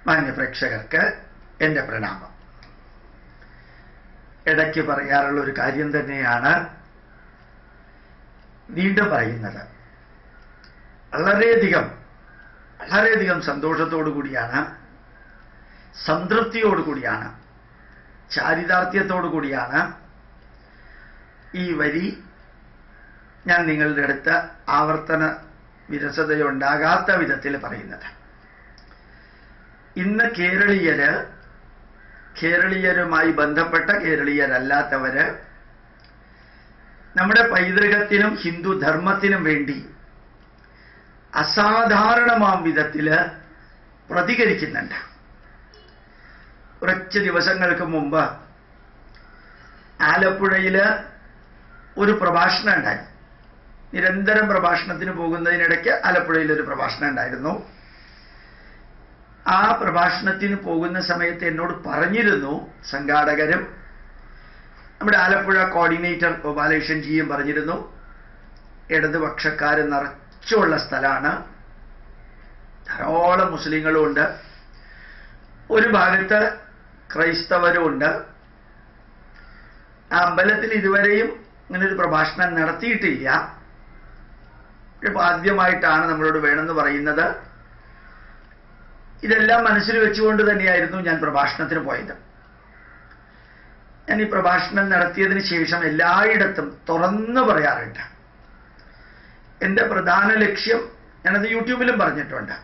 മാന്യ പ്രേക്ഷകർക്ക് എൻ്റെ പ്രണാമം. ഇടയ്ക്ക് പറയാറുള്ള ഒരു കാര്യം തന്നെയാണ് വീണ്ടും പറയുന്നത്. വളരെയധികം സന്തോഷത്തോടു കൂടിയാണ്, സംതൃപ്തിയോടു കൂടിയാണ്, ചാരിതാർത്ഥ്യത്തോടു കൂടിയാണ് ഈ വരി ഞാൻ നിങ്ങളുടെ അടുത്ത് ആവർത്തന വിരസതയുണ്ടാകാത്ത വിധത്തിൽ പറയുന്നത്. ഇന്ന് കേരളീയരുമായി ബന്ധപ്പെട്ട കേരളീയരല്ലാത്തവര് നമ്മുടെ പൈതൃകത്തിനും ഹിന്ദു ധർമ്മത്തിനും വേണ്ടി അസാധാരണമാം വിധത്തില് പ്രതികരിക്കുന്നുണ്ട്. കുറച്ച് ദിവസങ്ങൾക്ക് മുമ്പ് ആലപ്പുഴയില് ഒരു പ്രഭാഷണം ഉണ്ടായി. നിരന്തരം പ്രഭാഷണത്തിന് പോകുന്നതിനിടയ്ക്ക് ആലപ്പുഴയിൽ ഒരു പ്രഭാഷണം ഉണ്ടായിരുന്നു. ആ പ്രഭാഷണത്തിന് പോകുന്ന സമയത്ത് എന്നോട് പറഞ്ഞിരുന്നു, സംഘാടകരും നമ്മുടെ ആലപ്പുഴ കോർഡിനേറ്റർ ഗോപാലകൃഷ്ണൻ ജിയും പറഞ്ഞിരുന്നു, ഇടതുപക്ഷക്കാർ നിറച്ചുള്ള സ്ഥലമാണ്, ധാരാളം മുസ്ലിങ്ങളും ഉണ്ട്, ഒരു ഭാഗത്ത് ക്രൈസ്തവരും ഉണ്ട്. ആ അമ്പലത്തിൽ ഇതുവരെയും ഇങ്ങനൊരു പ്രഭാഷണം നടത്തിയിട്ടില്ല. ഇപ്പൊ ആദ്യമായിട്ടാണ് നമ്മളോട് വേണമെന്ന് പറയുന്നത്. ഇതെല്ലാം മനസ്സിൽ വെച്ചുകൊണ്ട് തന്നെയായിരുന്നു ഞാൻ പ്രഭാഷണത്തിന് പോയത്. ഞാൻ ഈ പ്രഭാഷണം നടത്തിയതിന് ശേഷം എല്ലായിടത്തും തുറന്നു പറയാറുണ്ട്, എൻ്റെ പ്രധാന ലക്ഷ്യം, ഞാനത് യൂട്യൂബിലും പറഞ്ഞിട്ടുണ്ട്,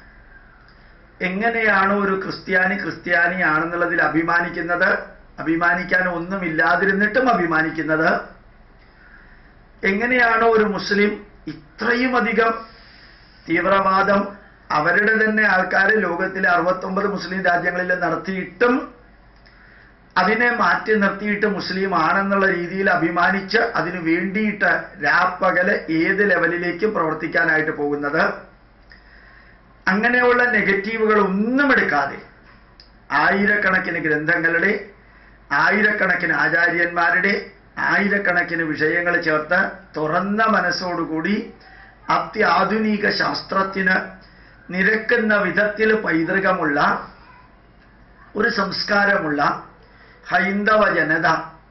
എങ്ങനെയാണോ ഒരു ക്രിസ്ത്യാനിയാണെന്നുള്ളതിൽ അഭിമാനിക്കുന്നത്, അഭിമാനിക്കാൻ ഒന്നുമില്ലാതിരുന്നിട്ടും അഭിമാനിക്കുന്നത്, എങ്ങനെയാണോ ഒരു മുസ്ലിം ഇത്രയും അധികം തീവ്രവാദം അവരുടെ തന്നെ ആൾക്കാർ ലോകത്തിലെ 69 മുസ്ലിം രാജ്യങ്ങളിൽ നടത്തിയിട്ടും അതിനെ മാറ്റി നിർത്തിയിട്ട് മുസ്ലിം ആണെന്നുള്ള രീതിയിൽ അഭിമാനിച്ച് അതിനു വേണ്ടിയിട്ട് രാപ്പകല് ഏത് ലെവലിലേക്കും പ്രവർത്തിക്കാനായിട്ട് പോകുന്നത്, അങ്ങനെയുള്ള നെഗറ്റീവുകൾ ഒന്നും എടുക്കാതെ ആയിരക്കണക്കിന് ഗ്രന്ഥങ്ങളുടെ, ആയിരക്കണക്കിന് ആചാര്യന്മാരുടെ, ആയിരക്കണക്കിന് വിഷയങ്ങൾ ചേർത്ത് തുറന്ന മനസ്സോടുകൂടി അത്യാധുനിക ശാസ്ത്രത്തിന് നിരക്കുന്ന വിധത്തിൽ പൈതൃകമുള്ള ഒരു സംസ്കാരമുള്ള ഹൈന്ദവ ജനത,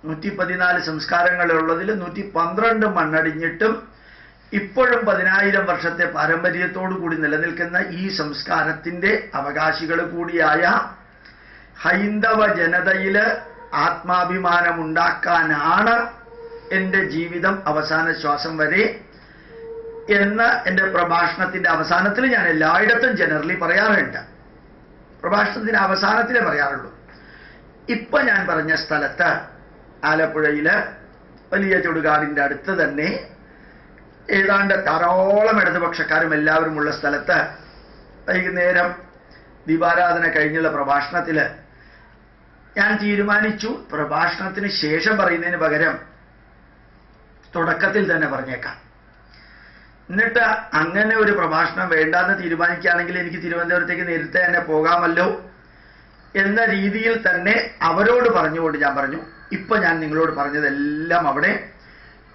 114 സംസ്കാരങ്ങളുള്ളതിൽ 112 മണ്ണടിഞ്ഞിട്ടും ഇപ്പോഴും 10,000 വർഷത്തെ പാരമ്പര്യത്തോടു കൂടി നിലനിൽക്കുന്ന ഈ സംസ്കാരത്തിന്റെ അവകാശികൾ കൂടിയായ ഹൈന്ദവ ജനതയില് ആത്മാഭിമാനമുണ്ടാക്കാനാണ് എൻ്റെ ജീവിതം അവസാന ശ്വാസം വരെ എന്ന് എൻ്റെ പ്രഭാഷണത്തിന്റെ അവസാനത്തിൽ ഞാൻ എല്ലായിടത്തും ജനറലി പറയാറുണ്ട്. പ്രഭാഷണത്തിന്റെ അവസാനത്തിലേ പറയാറുള്ളൂ. ഇപ്പൊ ഞാൻ പറഞ്ഞ സ്ഥലത്ത്, ആലപ്പുഴയില് വലിയ ചുടുകാടിന്റെ അടുത്ത് തന്നെ ഏതാണ്ട് ധാരാളം ഇടതുപക്ഷക്കാരും എല്ലാവരും ഉള്ള സ്ഥലത്ത് വൈകുന്നേരം ദീപാരാധന കഴിഞ്ഞുള്ള പ്രഭാഷണത്തില് ഞാൻ തീരുമാനിച്ചു, പ്രഭാഷണത്തിന് ശേഷം പറയുന്നതിന് പകരം തുടക്കത്തിൽ തന്നെ പറഞ്ഞേക്കാം. എന്നിട്ട് അങ്ങനെ ഒരു പ്രഭാഷണം വേണ്ടാന്ന് തീരുമാനിക്കുകയാണെങ്കിൽ എനിക്ക് തിരുവനന്തപുരത്തേക്ക് നേരത്തെ തന്നെ പോകാമല്ലോ എന്ന രീതിയിൽ തന്നെ അവരോട് പറഞ്ഞുകൊണ്ട് ഞാൻ പറഞ്ഞു, ഇപ്പൊ ഞാൻ നിങ്ങളോട് പറഞ്ഞതെല്ലാം അവിടെ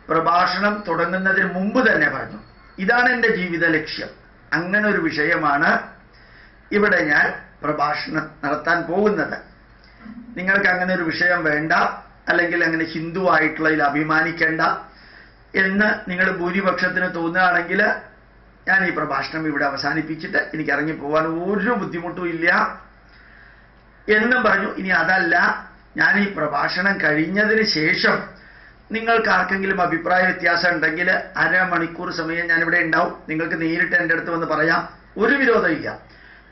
പ്രഭാഷണം തുടങ്ങുന്നതിന് മുമ്പ് തന്നെ പറഞ്ഞു. ഇതാണ് എൻ്റെ ജീവിത ലക്ഷ്യം. അങ്ങനെ ഒരു വിഷയമാണ് ഇവിടെ ഞാൻ പ്രഭാഷണം നടത്താൻ പോകുന്നത്. നിങ്ങൾക്ക് അങ്ങനെ ഒരു വിഷയം വേണ്ട, അല്ലെങ്കിൽ അങ്ങനെ ഹിന്ദു ആയിട്ടുള്ളതിൽ അഭിമാനിക്കേണ്ട എന്ന് നിങ്ങൾ ഭൂരിപക്ഷത്തിന് തോന്നുകയാണെങ്കിൽ ഞാൻ ഈ പ്രഭാഷണം ഇവിടെ അവസാനിപ്പിച്ചിട്ട് എനിക്ക് ഇറങ്ങിപ്പോവാൻ ഒരു ബുദ്ധിമുട്ടും ഇല്ല എന്നും പറഞ്ഞു. ഇനി അതല്ല, ഞാൻ ഈ പ്രഭാഷണം കഴിഞ്ഞതിന് ശേഷം നിങ്ങൾക്ക് ആർക്കെങ്കിലും അഭിപ്രായ വ്യത്യാസം ഉണ്ടെങ്കിൽ അരമണിക്കൂർ സമയം ഞാനിവിടെ ഉണ്ടാവും. നിങ്ങൾക്ക് നേരിട്ട് എൻ്റെ അടുത്ത് വന്ന് പറയാം, ഒരു വിരോധമില്ല.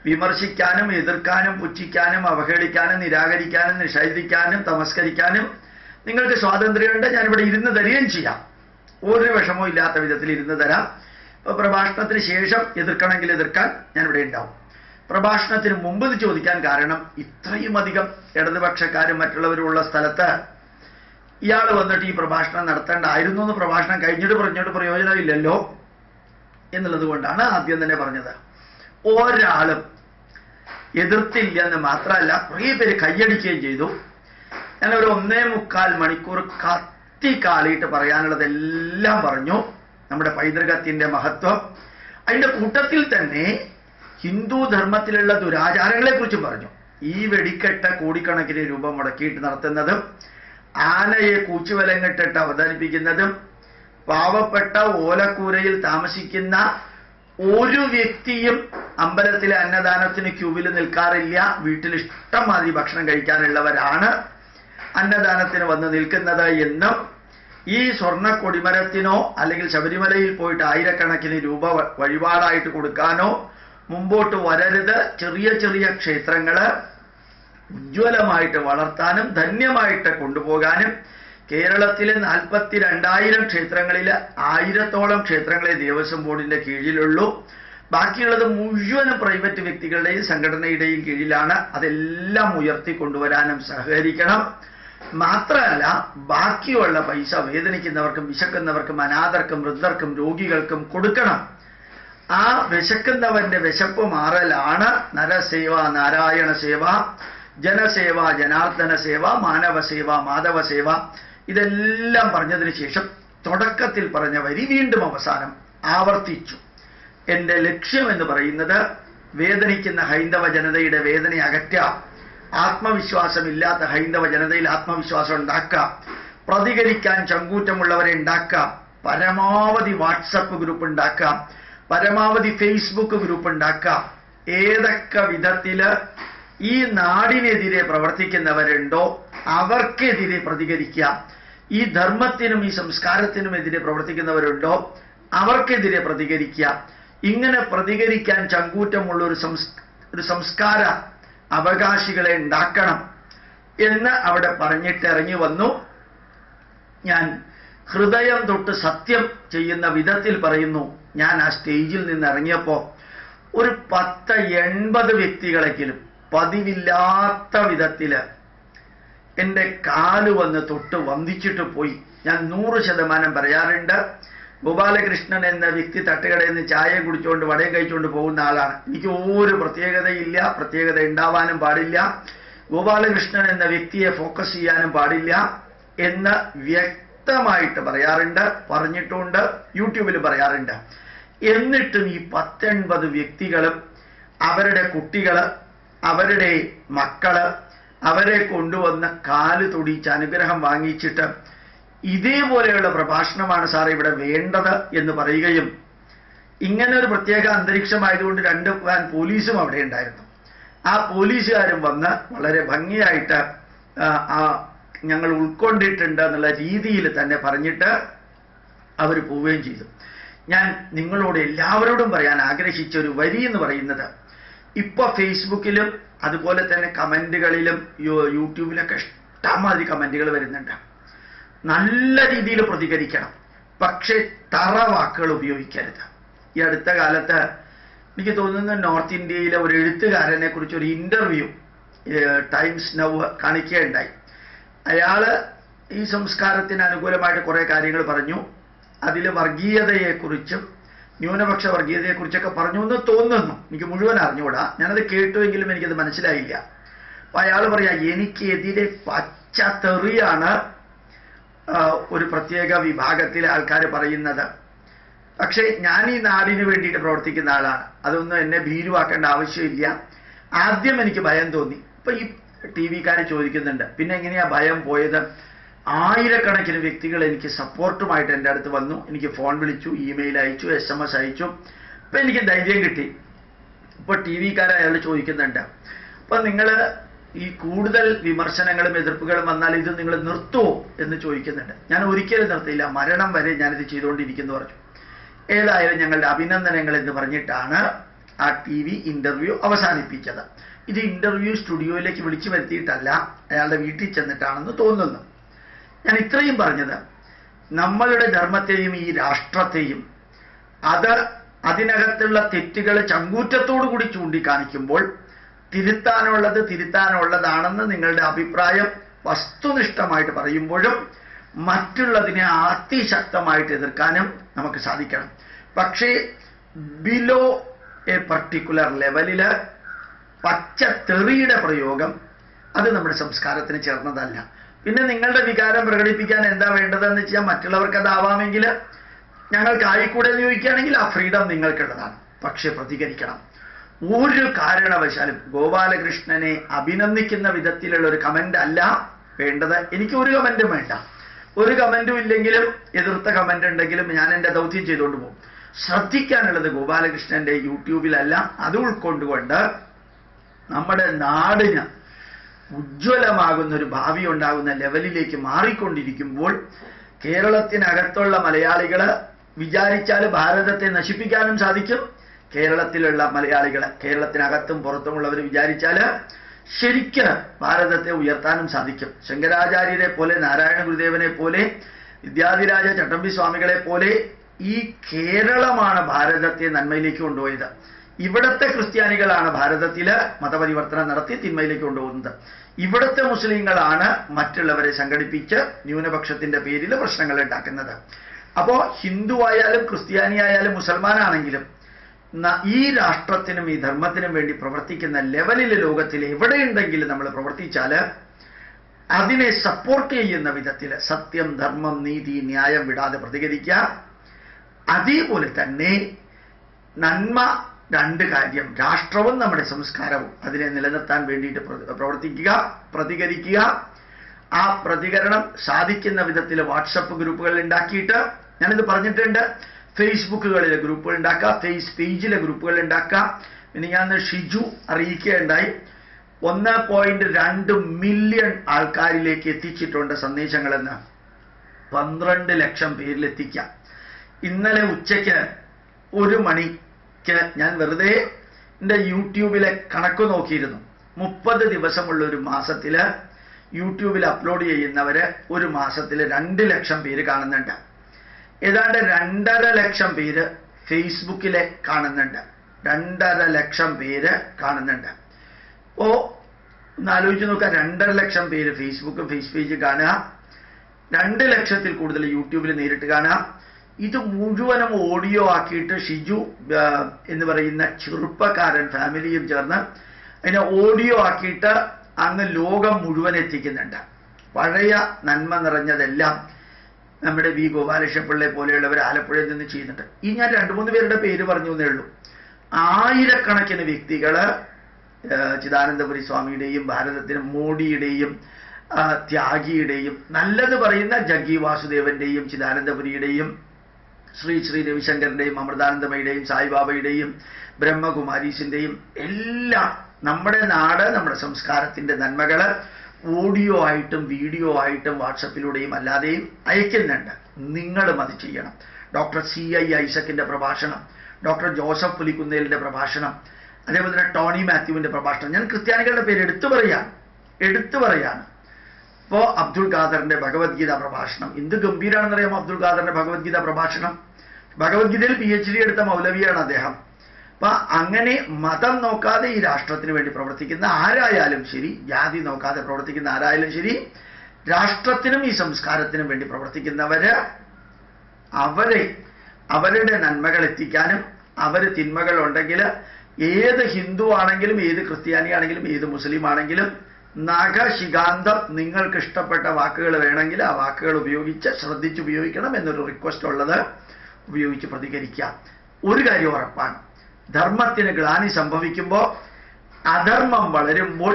വിമർശിക്കാനും എതിർക്കാനും പുച്ഛിക്കാനും അവഹേളിക്കാനും നിരാകരിക്കാനും നിഷേധിക്കാനും തമസ്കരിക്കാനും നിങ്ങൾക്ക് സ്വാതന്ത്ര്യമുണ്ട്. ഞാനിവിടെ ഇരുന്ന് തരികയും ചെയ്യാം, ഒരു വിഷമവും ഇല്ലാത്ത വിധത്തിൽ ഇരുന്ന് തരാം. ഇപ്പൊ പ്രഭാഷണത്തിന് ശേഷം എതിർക്കണമെങ്കിൽ എതിർക്കാൻ ഞാനിവിടെ ഉണ്ടാവും. പ്രഭാഷണത്തിന് മുമ്പ് ഇത് ചോദിക്കാൻ കാരണം, ഇത്രയും അധികം ഇടതുപക്ഷക്കാരും മറ്റുള്ളവരും ഉള്ള സ്ഥലത്ത് ഇയാൾ വന്നിട്ട് ഈ പ്രഭാഷണം നടത്തേണ്ടായിരുന്നു എന്ന് പ്രഭാഷണം കഴിഞ്ഞിട്ട് പറഞ്ഞിട്ട് പ്രയോജനമില്ലല്ലോ എന്നുള്ളത് കൊണ്ടാണ് ആദ്യം തന്നെ പറഞ്ഞത്. ഒരാളും എതിർത്തില്ലെന്ന് മാത്രമല്ല, കുറേ പേര് കയ്യടിക്കുകയും ചെയ്തു. ഞാനൊരു 1.25 മണിക്കൂർ കത്തിക്കാളിയിട്ട് പറയാനുള്ളതെല്ലാം പറഞ്ഞു. നമ്മുടെ പൈതൃകത്തിന്റെ മഹത്വം, അതിന്റെ കൂട്ടത്തിൽ തന്നെ ഹിന്ദു ധർമ്മത്തിലുള്ള ദുരാചാരങ്ങളെക്കുറിച്ചും പറഞ്ഞു. ഈ വെടിക്കെട്ട് കോടിക്കണക്കിന് രൂപ മുടക്കിയിട്ട് നടത്തുന്നതും ആനയെ കൂച്ചുവലങ്ങിട്ടിട്ട് അവതരിപ്പിക്കുന്നതും പാവപ്പെട്ട ഓലക്കൂരയിൽ താമസിക്കുന്ന ഒരു വ്യക്തിയും അമ്പലത്തിലെ അന്നദാനത്തിന് ക്യൂവിൽ നിൽക്കാറില്ല. വീട്ടിൽ ഇഷ്ടംമാതിരി ഭക്ഷണം കഴിക്കാനുള്ളവരാണ് അന്നദാനത്തിന് വന്ന് നിൽക്കുന്നത് എന്നും ഈ സ്വർണ്ണ കൊടിമരത്തിനോ അല്ലെങ്കിൽ ശബരിമലയിൽ പോയിട്ട് ആയിരക്കണക്കിന് രൂപ വഴിപാടായിട്ട് കൊടുക്കാനോ മുമ്പോട്ട് വരരുത്. ചെറിയ ചെറിയ ക്ഷേത്രങ്ങള് ഉജ്ജ്വലമായിട്ട് വളർത്താനും ധന്യമായിട്ട് കൊണ്ടുപോകാനും കേരളത്തിലെ 42,000 ക്ഷേത്രങ്ങളിൽ 1000-ഓളം ക്ഷേത്രങ്ങളെ ദേവസ്വം ബോർഡിന്റെ കീഴിലുള്ളൂ. ബാക്കിയുള്ളത് മുഴുവനും പ്രൈവറ്റ് വ്യക്തികളുടെയും സംഘടനയുടെയും കീഴിലാണ്. അതെല്ലാം ഉയർത്തിക്കൊണ്ടുവരാനും സഹകരിക്കണം. മാത്രമല്ല ബാക്കിയുള്ള പൈസ വേദനിക്കുന്നവർക്കും വിശക്കുന്നവർക്കും അനാഥർക്കും വൃദ്ധർക്കും രോഗികൾക്കും കൊടുക്കണം. ആ വിശക്കുന്നവന്റെ വിശപ്പ് മാറലാണ് നരസേവ നാരായണ സേവ, ജനസേവ ജനാർദ്ദന സേവ, മാനവ സേവ മാധവ സേവ. ഇതെല്ലാം പറഞ്ഞതിന് ശേഷം തുടക്കത്തിൽ പറഞ്ഞ വരി വീണ്ടും അവസാനം ആവർത്തിച്ചു. എൻ്റെ ലക്ഷ്യം എന്ന് പറയുന്നത് വേദനിക്കുന്ന ഹൈന്ദവ ജനതയുടെ വേദന അകറ്റുക, ആത്മവിശ്വാസമില്ലാത്ത ഹൈന്ദവ ജനതയിൽ ആത്മവിശ്വാസം ഉണ്ടാക്കുക, പ്രതികരിക്കാൻ ചങ്കൂറ്റമുള്ളവരെ ഉണ്ടാക്കുക, പരമാവധി വാട്സപ്പ് ഗ്രൂപ്പ് ഉണ്ടാക്കുക, പരമാവധി ഫേസ്ബുക്ക് ഗ്രൂപ്പ് ഉണ്ടാക്കുക. ഏതൊക്കെ വിധത്തില് ഈ നാടിനെതിരെ പ്രവർത്തിക്കുന്നവരുണ്ടോ അവർക്കെതിരെ പ്രതികരിക്കുക. ഈ ധർമ്മത്തിനും ഈ സംസ്കാരത്തിനും എതിരെ പ്രവർത്തിക്കുന്നവരുണ്ടോ അവർക്കെതിരെ പ്രതികരിക്കുക. ഇങ്ങനെ പ്രതികരിക്കാൻ ചങ്കൂറ്റമുള്ള ഒരു സംസ്കാര അവകാശികളെ ഉണ്ടാക്കണം എന്ന് അവിടെ പറഞ്ഞിട്ട് ഇറങ്ങി വന്നു. ഞാൻ ഹൃദയം തൊട്ട് സത്യം ചെയ്യുന്ന വിധത്തിൽ പറയുന്നു. ഞാൻ ആ സ്റ്റേജിൽ നിന്ന് ഇറങ്ങിയപ്പോൾ ഒരു 10-80 വ്യക്തികളെങ്കിലും പതിവില്ലാത്ത വിധത്തില് എൻ്റെ കാല് വന്ന് തൊട്ട് വന്ദിച്ചിട്ട് പോയി. ഞാൻ 100% പറയാറുണ്ട്, ഗോപാലകൃഷ്ണൻ എന്ന വ്യക്തി തട്ടുകടയിൽ നിന്ന് ചായ കുടിച്ചുകൊണ്ട് വടയും കഴിച്ചുകൊണ്ട് പോകുന്ന ആളാണ്. എനിക്ക് ഒരു പ്രത്യേകതയില്ല, പ്രത്യേകത ഉണ്ടാവാനും പാടില്ല, ഗോപാലകൃഷ്ണൻ എന്ന വ്യക്തിയെ ഫോക്കസ് ചെയ്യാനും പാടില്ല എന്ന് വ്യക്തമായിട്ട് പറയാറുണ്ട്, പറഞ്ഞിട്ടുണ്ട്, യൂട്യൂബിൽ പറയാറുണ്ട്. എന്നിട്ടും ഈ 10-80 വ്യക്തികളും അവരുടെ കുട്ടികള് അവരുടെ മക്കള് അവരെ കൊണ്ടുവന്ന് കാല് തൊടിച്ച് അനുഗ്രഹം വാങ്ങിച്ചിട്ട് ഇതേപോലെയുള്ള പ്രഭാഷണമാണ് സാർ ഇവിടെ വേണ്ടത് എന്ന് പറയുകയും, ഇങ്ങനെ ഒരു പ്രത്യേക അന്തരീക്ഷമായതുകൊണ്ട് 2 വാൻ പോലീസും അവിടെ ഉണ്ടായിരുന്നു. ആ പോലീസുകാരും വന്ന് വളരെ ഭംഗിയായിട്ട് ഞങ്ങൾ ഉൾക്കൊണ്ടിട്ടുണ്ട് എന്നുള്ള രീതിയിൽ തന്നെ പറഞ്ഞിട്ട് അവർ പോവുകയും ചെയ്തു. ഞാൻ നിങ്ങളോട് എല്ലാവരോടും പറയാൻ ആഗ്രഹിച്ച ഒരു വരി എന്ന് പറയുന്നത്, ഇപ്പൊ ഫേസ്ബുക്കിലും അതുപോലെ തന്നെ കമന്റുകളിലും യൂട്യൂബിലൊക്കെ ഇഷ്ടമാതിരി കമന്റുകൾ വരുന്നുണ്ട്. നല്ല രീതിയിൽ പ്രതികരിക്കണം, പക്ഷെ തറ വാക്കുകൾ ഉപയോഗിക്കരുത്. ഈ അടുത്ത കാലത്ത് എനിക്ക് തോന്നുന്നു നോർത്ത് ഇന്ത്യയിലെ ഒരു എഴുത്തുകാരനെ കുറിച്ച് ഒരു ഇന്റർവ്യൂ ടൈംസ് നൗ കാണിക്കുകയുണ്ടായി. അയാള് ഈ സംസ്കാരത്തിന് അനുകൂലമായിട്ട് കുറെ കാര്യങ്ങൾ പറഞ്ഞു. അതിൽ വർഗീയതയെക്കുറിച്ചും ന്യൂനപക്ഷ വർഗീയതയെക്കുറിച്ചൊക്കെ പറഞ്ഞു എന്ന് തോന്നുന്നു. എനിക്ക് മുഴുവൻ അറിഞ്ഞുകൂടാ, ഞാനത് കേട്ടുവെങ്കിലും എനിക്കത് മനസ്സിലായില്ല. അപ്പൊ അയാൾ പറയാ, എനിക്കെതിരെ പച്ച തെറിയാണ് ഒരു പ്രത്യേക വിഭാഗത്തിലെ ആൾക്കാർ പറയുന്നത്. പക്ഷേ ഞാൻ ഈ നാടിന് വേണ്ടിയിട്ട് പ്രവർത്തിക്കുന്ന ആളാണ്, അതൊന്നും എന്നെ ഭീരുവാക്കേണ്ട ആവശ്യമില്ല. ആദ്യം എനിക്ക് ഭയം തോന്നി. ഇപ്പൊ ഈ TV-കാര് ചോദിക്കുന്നുണ്ട്, പിന്നെ എങ്ങനെയാ ഭയം പോയത്? ആയിരക്കണക്കിന് വ്യക്തികൾ എനിക്ക് സപ്പോർട്ടുമായിട്ട് എൻ്റെ അടുത്ത് വന്നു. എനിക്ക് ഫോൺ വിളിച്ചു, ഇമെയിൽ അയച്ചു, SMS അയച്ചു. ഇപ്പൊ എനിക്ക് ധൈര്യം കിട്ടി. ഇപ്പൊ TV-കാര് അയാൾ ചോദിക്കുന്നുണ്ട്, അപ്പൊ നിങ്ങൾ ഈ കൂടുതൽ വിമർശനങ്ങളും എതിർപ്പുകളും വന്നാൽ ഇത് നിങ്ങൾ നിർത്തുമോ എന്ന് ചോദിക്കുന്നുണ്ട്. ഞാൻ ഒരിക്കലും നിർത്തിയില്ല, മരണം വരെ ഞാനിത് ചെയ്തുകൊണ്ടിരിക്കുന്നു പറഞ്ഞു. ഏതായാലും ഞങ്ങളുടെ അഭിനന്ദനങ്ങൾ എന്ന് പറഞ്ഞിട്ടാണ് ആ TV ഇന്റർവ്യൂ അവസാനിപ്പിച്ചത്. ഇത് ഇന്റർവ്യൂ സ്റ്റുഡിയോയിലേക്ക് വിളിച്ചു വരുത്തിയിട്ടല്ല, അയാളുടെ വീട്ടിൽ ചെന്നിട്ടാണെന്ന് തോന്നുന്നു. ഞാൻ ഇത്രയും പറഞ്ഞത്, നമ്മളുടെ ധർമ്മത്തെയും ഈ രാഷ്ട്രത്തെയും അതിനകത്തുള്ള തെറ്റുകൾ ചങ്കൂറ്റത്തോടു കൂടി ചൂണ്ടിക്കാണിക്കുമ്പോൾ തിരുത്താനുള്ളത് തിരുത്താനുള്ളതാണെന്ന് നിങ്ങളുടെ അഭിപ്രായം വസ്തുനിഷ്ഠമായിട്ട് പറയുമ്പോഴും മറ്റുള്ളതിനെ അതിശക്തമായിട്ട് എതിർക്കാനും നമുക്ക് സാധിക്കണം. പക്ഷേ ബിലോ എ പർട്ടിക്കുലർ ലെവലില് പച്ച തെറിയുടെ പ്രയോഗം അത് നമ്മുടെ സംസ്കാരത്തിന് ചേർന്നതല്ല. പിന്നെ നിങ്ങളുടെ വികാരം പ്രകടിപ്പിക്കാൻ എന്താ വേണ്ടതെന്ന് വെച്ചാൽ മറ്റുള്ളവർക്ക് അതാവാമെങ്കിൽ ഞങ്ങൾക്ക് ആയിക്കൂടെ എന്ന് ചോദിക്കുകയാണെങ്കിൽ ആ ഫ്രീഡം നിങ്ങൾക്കുള്ളതാണ്. പക്ഷെ പ്രതികരിക്കണം. ഒരു കാരണവശാലും ഗോപാലകൃഷ്ണനെ അഭിനന്ദിക്കുന്ന വിധത്തിലുള്ള ഒരു കമന്റ് അല്ല വേണ്ടത്. എനിക്ക് ഒരു കമന്റും വേണ്ട. ഒരു കമന്റും ഇല്ലെങ്കിലും എതിർത്ത കമന്റ് ഉണ്ടെങ്കിലും ഞാൻ എൻ്റെ ദൗത്യം ചെയ്തുകൊണ്ട് പോകും. ശ്രദ്ധിക്കാനുള്ളത് ഗോപാലകൃഷ്ണന്റെ യൂട്യൂബിലല്ല. അത് ഉൾക്കൊണ്ടുകൊണ്ട് നമ്മുടെ നാടിന് ഉജ്ജ്വലമാകുന്ന ഒരു ഭാവി ഉണ്ടാകുന്ന ലെവലിലേക്ക് മാറിക്കൊണ്ടിരിക്കുമ്പോൾ കേരളത്തിനകത്തുള്ള മലയാളികൾ വിചാരിച്ചാൽ ഭാരതത്തെ നശിപ്പിക്കാനും സാധിക്കും. കേരളത്തിലുള്ള മലയാളികൾ, കേരളത്തിനകത്തും പുറത്തുമുള്ളവർ വിചാരിച്ചാൽ ശരിക്ക് ഭാരതത്തെ ഉയർത്താനും സാധിക്കും. ശങ്കരാചാര്യരെ പോലെ, നാരായണ ഗുരുദേവനെ പോലെ, വിദ്യാധിരാജ ചട്ടമ്പി സ്വാമികളെ പോലെ ഈ കേരളമാണ് ഭാരതത്തെ നന്മയിലേക്ക് കൊണ്ടുപോയത്. ഇവിടത്തെ ക്രിസ്ത്യാനികളാണ് ഭാരതത്തിൽ മതപരിവർത്തനം നടത്തി തിന്മയിലേക്ക് കൊണ്ടുപോകുന്നത്. ഇവിടുത്തെ മുസ്ലിങ്ങളാണ് മറ്റുള്ളവരെ സംഘടിപ്പിച്ച് ന്യൂനപക്ഷത്തിന്റെ പേരിൽ പ്രശ്നങ്ങൾ ഉണ്ടാക്കുന്നത്. അപ്പോൾ ഹിന്ദു ആയാലും ക്രിസ്ത്യാനിയായാലും മുസൽമാനാണെങ്കിലും ഈ രാഷ്ട്രത്തിനും ഈ ധർമ്മത്തിനും വേണ്ടി പ്രവർത്തിക്കുന്ന ലെവലിൽ ലോകത്തിൽ എവിടെയുണ്ടെങ്കിലും നമ്മൾ പ്രവർത്തിച്ചാൽ അതിനെ സപ്പോർട്ട് ചെയ്യുന്ന വിധത്തിൽ സത്യം, ധർമ്മം, നീതി, ന്യായം വിടാതെ പ്രതികരിക്കുക. അതേപോലെ തന്നെ നന്മ, രണ്ട് കാര്യം, രാഷ്ട്രവും നമ്മുടെ സംസ്കാരവും അതിനെ നിലനിർത്താൻ വേണ്ടിയിട്ട് പ്രവർത്തിക്കുക, പ്രതികരിക്കുക. ആ പ്രതികരണം സാധിക്കുന്ന വിധത്തിൽ വാട്സപ്പ് ഗ്രൂപ്പുകൾ ഉണ്ടാക്കിയിട്ട്, ഞാനിത് പറഞ്ഞിട്ടുണ്ട്, ഫേസ്ബുക്കുകളിലെ ഗ്രൂപ്പുകൾ ഉണ്ടാക്കുക, ഫേസ് പേജിലെ ഗ്രൂപ്പുകൾ ഉണ്ടാക്കുക. ഇനി ഞാൻ ഷിജു അറിയിക്കുകയുണ്ടായി 1.2 മില്യൺ ആൾക്കാരിലേക്ക് എത്തിച്ചിട്ടുണ്ട് സന്ദേശങ്ങളെന്ന്. 12 ലക്ഷം പേരിലെത്തിക്കാം. ഇന്നലെ ഉച്ചയ്ക്ക് 1 മണിക്ക് ഞാൻ വെറുതെ എൻ്റെ യൂട്യൂബിലെ കണക്ക് നോക്കിയിരുന്നു. 30 ദിവസമുള്ള ഒരു മാസത്തിൽ യൂട്യൂബിൽ അപ്ലോഡ് ചെയ്യുന്നവര് ഒരു മാസത്തിൽ 2 ലക്ഷം പേര് കാണുന്നുണ്ട്. ഏതാണ്ട് 2.5 ലക്ഷം പേര് ഫേസ്ബുക്കിലെ കാണുന്നുണ്ട്. 2.5 ലക്ഷം പേര് കാണുന്നുണ്ട്. ഓ ഒന്ന് ആലോചിച്ച് നോക്കുക. 2.5 ലക്ഷം പേര് ഫേസ്ബുക്ക് ഫേസ് പേജ് കാണുക, 2 ലക്ഷത്തിൽ കൂടുതൽ യൂട്യൂബിൽ നേരിട്ട് കാണുക. ഇത് മുഴുവനും ഓഡിയോ ആക്കിയിട്ട് ഷിജു എന്ന് പറയുന്ന ചെറുപ്പക്കാരൻ ഫാമിലിയും ചേർന്ന് അതിനെ ഓഡിയോ ആക്കിയിട്ട് അങ്ങ് ലോകം മുഴുവൻ എത്തിക്കുന്നുണ്ട്. പഴയ നന്മ നിറഞ്ഞതെല്ലാം നമ്മുടെ വി ഗോപാലകൃഷ്ണപിള്ളയെ പോലെയുള്ളവർ ആലപ്പുഴയിൽ നിന്ന് ചെയ്യുന്നുണ്ട്. ഈ ഞാൻ 2-3 പേരുടെ പേര് പറഞ്ഞു എന്നേ ഉള്ളൂ. ആയിരക്കണക്കിന് വ്യക്തികൾ ചിദാനന്ദപുരി സ്വാമിയുടെയും ഭാരതത്തിന് മോഡിയുടെയും ത്യാഗിയുടെയും, നല്ലത് പറയുന്ന ജഗ്ഗി വാസുദേവന്റെയും ചിദാനന്ദപുരിയുടെയും ശ്രീ ശ്രീ രവിശങ്കറിന്റെയും അമൃതാനന്ദമയുടെയും സായിബാബയുടെയും ബ്രഹ്മകുമാരീസിന്റെയും എല്ലാം നമ്മുടെ നാട്, നമ്മുടെ സംസ്കാരത്തിന്റെ നന്മകള് ഓഡിയോ ആയിട്ടും വീഡിയോ ആയിട്ടും വാട്സപ്പിലൂടെയും അല്ലാതെയും അയക്കുന്നുണ്ട്. നിങ്ങളും അത് ചെയ്യണം. ഡോക്ടർ CI ഐസക്കിന്റെ പ്രഭാഷണം, ഡോക്ടർ ജോസഫ് പുലിക്കുന്നേലിന്റെ പ്രഭാഷണം, അതേപോലെ തന്നെ ടോണി മാത്യുവിന്റെ പ്രഭാഷണം. ഞാൻ ക്രിസ്ത്യാനികളുടെ പേര് എടുത്തു പറയാണ്. ഇപ്പോ അബ്ദുൾ ഖാദറിന്റെ ഭഗവത്ഗീത പ്രഭാഷണം എന്ത് ഗംഭീരാണെന്നറിയാമോ? അബ്ദുൾ ഖാദറിന്റെ ഭഗവത്ഗീത പ്രഭാഷണം, ഭഗവത്ഗീതയിൽ PhD എടുത്ത മൗലവിയാണ് അദ്ദേഹം. അപ്പൊ അങ്ങനെ മതം നോക്കാതെ ഈ രാഷ്ട്രത്തിന് വേണ്ടി പ്രവർത്തിക്കുന്ന ആരായാലും ശരി, ജാതി നോക്കാതെ പ്രവർത്തിക്കുന്ന ആരായാലും ശരി, രാഷ്ട്രത്തിനും ഈ സംസ്കാരത്തിനും വേണ്ടി പ്രവർത്തിക്കുന്നവര് അവരുടെ നന്മകൾ എത്തിക്കാനും, അവര് തിന്മകൾ ഉണ്ടെങ്കിൽ ഏത് ഹിന്ദു ആണെങ്കിലും ഏത് ക്രിസ്ത്യാനി ആണെങ്കിലും ഏത് മുസ്ലിം ആണെങ്കിലും നഖശികാന്തം നിങ്ങൾക്ക് ഇഷ്ടപ്പെട്ട വാക്കുകൾ വേണമെങ്കിൽ ആ വാക്കുകൾ ഉപയോഗിച്ച് ശ്രദ്ധിച്ചുപയോഗിക്കണം എന്നൊരു റിക്വസ്റ്റ് ഉള്ളത് ഉപയോഗിച്ച് പ്രതികരിക്കാം. ഒരു കാര്യം ഉറപ്പാണ്, ധർമ്മത്തിന് ഗ്ലാനി സംഭവിക്കുമ്പോൾ, അധർമ്മം വളരുമ്പോൾ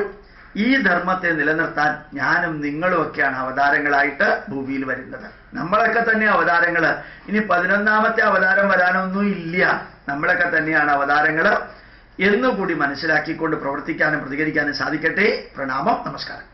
ഈ ധർമ്മത്തെ നിലനിർത്താൻ ഞാനും നിങ്ങളും ഒക്കെയാണ് അവതാരങ്ങളായിട്ട് ഭൂമിയിൽ വരുന്നത്. നമ്മളൊക്കെ തന്നെ അവതാരങ്ങൾ. ഇനി 11ാമത്തെ അവതാരം വരാനൊന്നും ഇല്ല. നമ്മളൊക്കെ തന്നെയാണ് അവതാരങ്ങൾ എന്നുകൂടി മനസ്സിലാക്കിക്കൊണ്ട് പ്രവർത്തിക്കാനും പ്രതികരിക്കാനും സാധിക്കട്ടെ. പ്രണാമം, നമസ്കാരം.